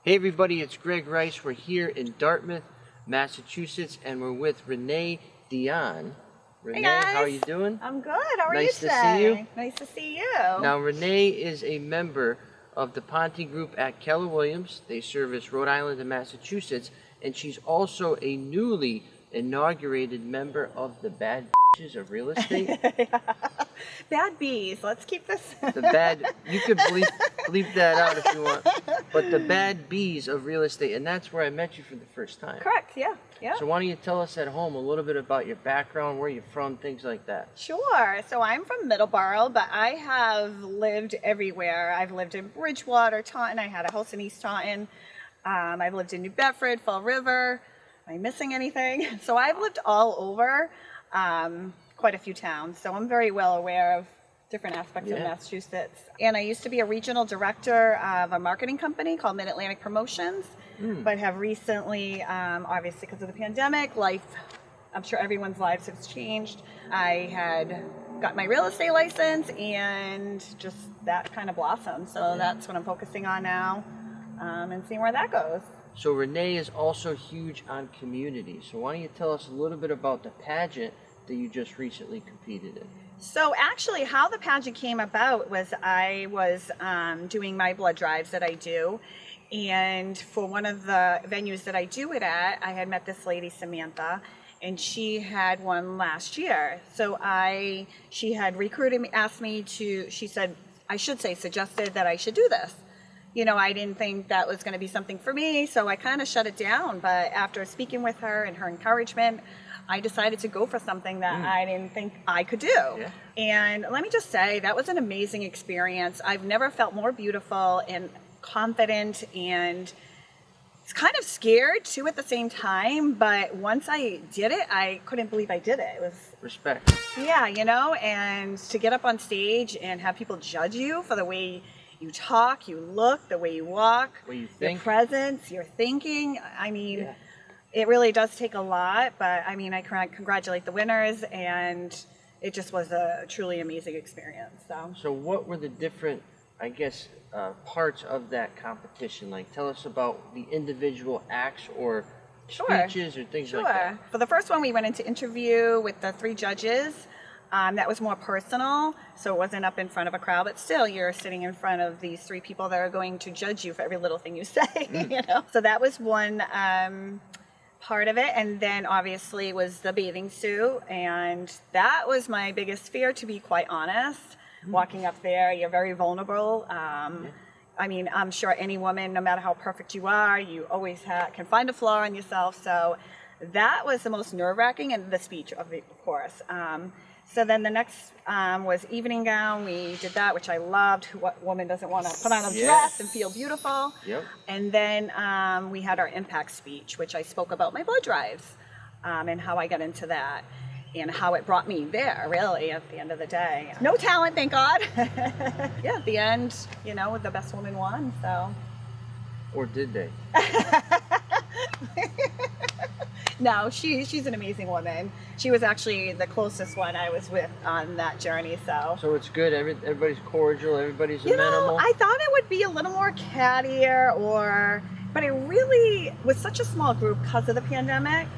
Hey everybody, it's Greg Rice. We're here in Dartmouth, Massachusetts, and we're with Rene Dionne. Rene, Hey guys. how are you doing? I'm good. How are you Nice today? to see you. Nice to see you. Now, Rene is a member of the Ponte group at Keller Williams. They service Rhode Island and Massachusetts, and she's also a newly inaugurated member of the Bad Bitches of Real Estate. Bad bees. Let's keep this. The bad, you could bleep that out if you want, but the Bad Bees of Real Estate, and that's where I met you for the first time. Correct. Yeah. Yeah. So why don't you tell us at home a little bit about your background, where you're from, things like that. Sure. So I'm from Middleborough, but I have lived everywhere. I've lived in Bridgewater, Taunton. I had a house in East Taunton. I've lived in New Bedford, Fall River. Am I missing anything? So I've lived all over. Quite a few towns, so I'm very well aware of different aspects of Massachusetts. And I used to be a regional director of a marketing company called Mid-Atlantic Promotions, but have recently, obviously because of the pandemic, I'm sure everyone's lives have changed. I had got my real estate license and just that kind of blossomed. So that's what I'm focusing on now, and seeing where that goes. So Rene is also huge on community. So why don't you tell us a little bit about the pageant that you just recently competed in? So actually how the pageant came about was I was doing my blood drives that I do, and for one of the venues that I do it at, I had met this lady, Samantha, and she had one last year. So she had recruited me, suggested that I should do this. You know, I didn't think that was going to be something for me, so I kind of shut it down. But after speaking with her and her encouragement, I decided to go for something that I didn't think I could do. Yeah. And let me just say, that was an amazing experience. I've never felt more beautiful and confident, and it's kind of scared too at the same time. But once I did it, I couldn't believe I did it. It was respect. Yeah, you know, and to get up on stage and have people judge you for the way you talk, you look, the way you walk, the way you think, your presence, your thinking. I mean, it really does take a lot, but I mean, I congratulate the winners, and it just was a truly amazing experience. So what were the different, I guess, parts of that competition? Like, tell us about the individual acts or speeches or things like that. For the first one, we went into interview with the 3 judges. That was more personal, so it wasn't up in front of a crowd, but still you're sitting in front of these 3 people that are going to judge you for every little thing you say, you know? So that was one part of it, and then obviously was the bathing suit, and that was my biggest fear, to be quite honest. Walking up there, you're very vulnerable. I mean, I'm sure any woman, no matter how perfect you are, you always can find a flaw in yourself, so that was the most nerve-wracking, and the speech, of course. So then the next was evening gown. We did that, which I loved. What woman doesn't want to put on a dress and feel beautiful? Yep. And then we had our impact speech, which I spoke about my blood drives and how I got into that and how it brought me there, really, at the end of the day. No talent, thank God. Yeah, at the end, you know, the best woman won, so. Or did they? No, she's an amazing woman. She was actually the closest one I was with on that journey, so. So it's good, everybody's cordial, everybody's amenable? You know, I thought it would be a little more cattier, but it really was such a small group because of the pandemic,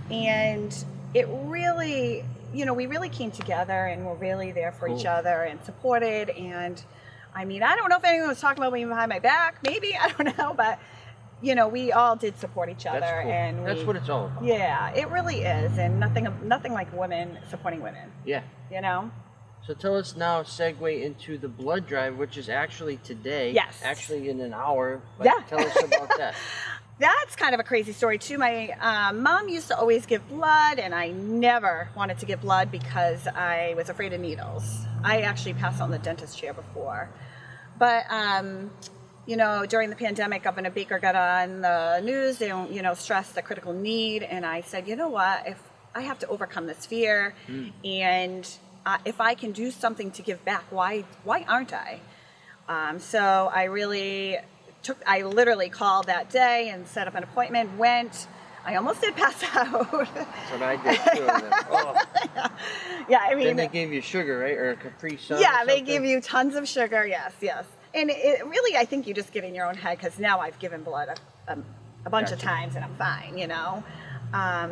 and it really, you know, we really came together and were really there for each other and supported, and I mean, I don't know if anyone was talking about me behind my back, maybe, I don't know, but you know, we all did support each other. That's cool. And that's what it's all about. Yeah, it really is, and nothing like women supporting women. Yeah. You know? So tell us now, segue into the blood drive, which is actually today. Yes. Actually in an hour. But tell us about that. That's kind of a crazy story too. My mom used to always give blood, and I never wanted to give blood because I was afraid of needles. I actually passed out in the dentist chair before. But you know, during the pandemic, Governor Baker got on the news and, you know, stressed the critical need. And I said, you know what, if I have to overcome this fear and if I can do something to give back, why aren't I? So I literally called that day and set up an appointment, went. I almost did pass out. That's what I did too. Oh. Yeah, I mean. Then they gave you sugar, right? Or a Capri Sun? Yeah, they give you tons of sugar, yes. And it really, I think you just get in your own head, because now I've given blood a bunch of Gotcha. times and I'm fine, you know.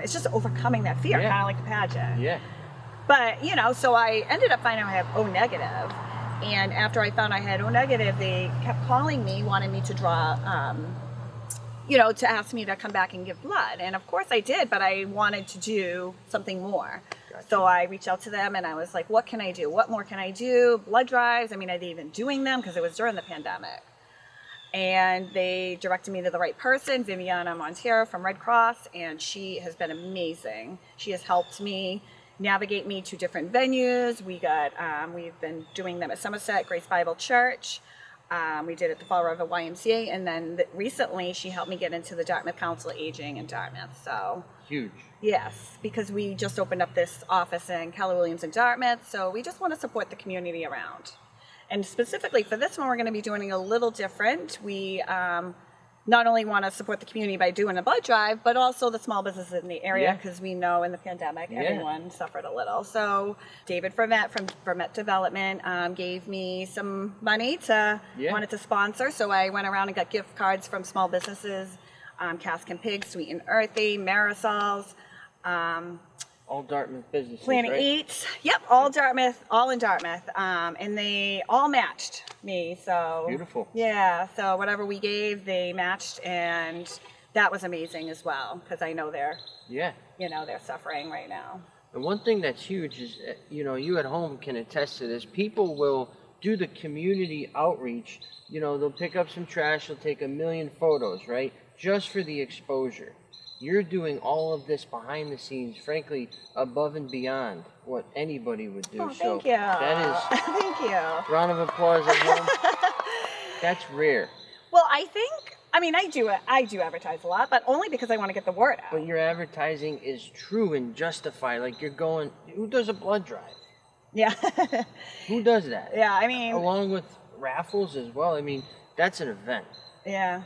It's just overcoming that fear, Yeah. kind of like the pageant. Yeah. But, you know, so I ended up finding I have O negative. And after I found I had O negative, they kept calling me, wanting me to draw, you know, to ask me to come back and give blood. And of course I did, but I wanted to do something more. Gotcha. So I reached out to them and I was like, what can I do? What more can I do? Blood drives. I mean, are they even doing them? Because it was during the pandemic. And they directed me to the right person, Viviana Montero from Red Cross, and she has been amazing. She has helped me navigate me to different venues. We've been doing them at Somerset Grace Bible Church. We did it at the Fall River YMCA, and then recently she helped me get into the Dartmouth Council of Aging in Dartmouth. So Huge. yes, because we just opened up this office in Keller Williams in Dartmouth, so we just want to support the community around. And specifically for this one, we're going to be doing a little different. We not only want to support the community by doing a blood drive, but also the small businesses in the area, Yeah. because we know in the pandemic, Yeah. everyone suffered a little. So David Vermette from Vermette Development gave me some money wanted to sponsor. So I went around and got gift cards from small businesses, Cask and Pig, Sweet and Earthy, Marisol's, All Dartmouth businesses, Planet right? Eats. Yep, all Dartmouth, all in Dartmouth. And they all matched me. So Beautiful. yeah, so whatever we gave, they matched, and that was amazing as well, because I know they're Yeah. suffering right now. And one thing that's huge is, you at home can attest to this. People will do the community outreach. They'll pick up some trash, they'll take 1,000,000 photos, right? Just for the exposure. You're doing all of this behind the scenes, frankly, above and beyond what anybody would do. Oh, So thank you. that is Thank you. round of applause at home. That's rare. Well, I do advertise a lot, but only because I want to get the word out. But your advertising is true and justified. Like you're going, who does a blood drive? Yeah. Who does that? Yeah, I mean, Along with raffles as well. I mean, that's an event. yeah.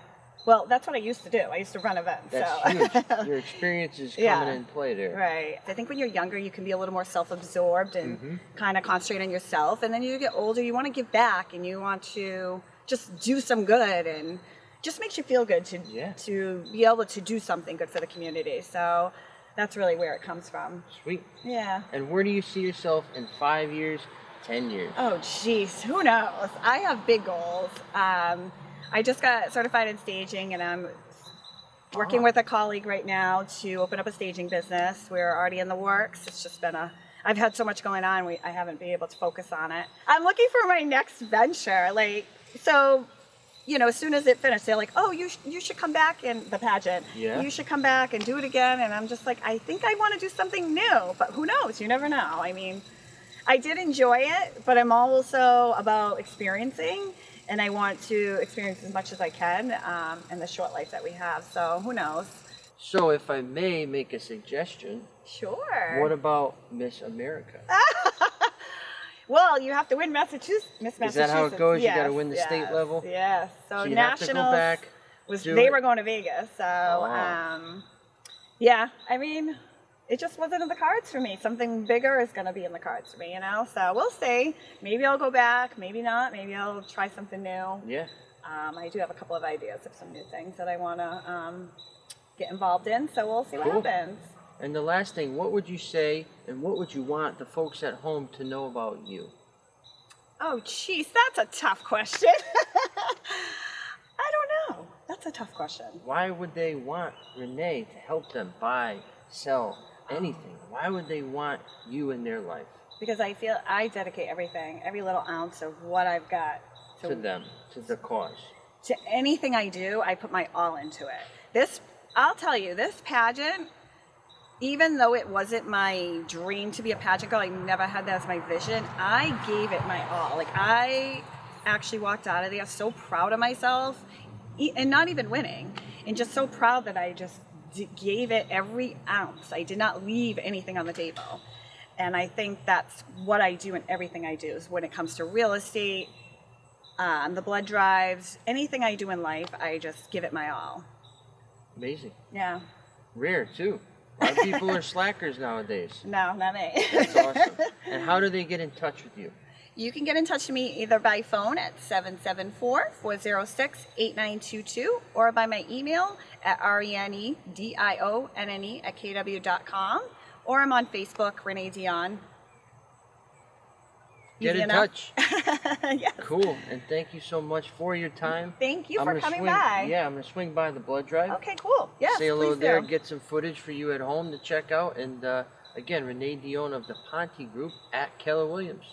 Well, that's what I used to do. I used to run events. That's so. huge. Your experience is coming in play there. Right. I think when you're younger, you can be a little more self-absorbed and kind of concentrate on yourself. And then you get older, you want to give back and you want to just do some good, and just makes you feel good to be able to do something good for the community. So that's really where it comes from. Sweet. Yeah. And where do you see yourself in 5 years, 10 years? Oh, geez. Who knows? I have big goals. I just got certified in staging, and I'm working with a colleague right now to open up a staging business. We're already in the works. It's just been I've had so much going on, I haven't been able to focus on it. I'm looking for my next venture. As soon as it finished, they're like, oh, you should come back in the pageant. Yeah. You should come back and do it again. And I'm just like, I think I want to do something new, but who knows? You never know. I mean, I did enjoy it, but I'm also about experiencing. And I want to experience as much as I can in the short life that we have. So who knows? So if I may make a suggestion, Sure. what about Miss America? Well, you have to win Miss Massachusetts. Is that how it goes? Yes, you got to win the state yes, level? Yes. So you have nationals to go back. they were going to Vegas. So Oh. yeah, I mean, it just wasn't in the cards for me. Something bigger is going to be in the cards for me, So we'll see. Maybe I'll go back. Maybe not. Maybe I'll try something new. Yeah. I do have a couple of ideas of some new things that I want to get involved in. So we'll see what Cool. happens. And the last thing, what would you say and what would you want the folks at home to know about you? Oh, geez, that's a tough question. I don't know. That's a tough question. Why would they want Rene to help them buy, sell, anything? Why would they want you in their life? Because I feel I dedicate everything, every little ounce of what I've got To them, to the cause. to anything I do. I put my all into it. I'll tell you, this pageant, even though it wasn't my dream to be a pageant girl, I never had that as my vision. I gave it my all. Like, I actually walked out of there so proud of myself, and not even winning, and just so proud that I just gave it every ounce. I did not leave anything on the table. And I think that's what I do in everything I do. Is when it comes to real estate, the blood drives, anything I do in life, I just give it my all. Amazing. Yeah. Rare, too. A lot of people are slackers nowadays. No, not me. That's awesome. And how do they get in touch with you? You can get in touch with me either by phone at 774-406-8922 or by my email at renedionne@kw.com, or I'm on Facebook, Rene Dionne. Get Easy in enough? touch. Yes. Cool. And thank you so much for your time. Thank you I'm for gonna coming swing, by. Yeah, I'm going to swing by the blood drive. Okay, cool. Yes, Say hello please there, do. get some footage for you at home to check out. And again, Rene Dionne of the Ponte Group at Keller Williams.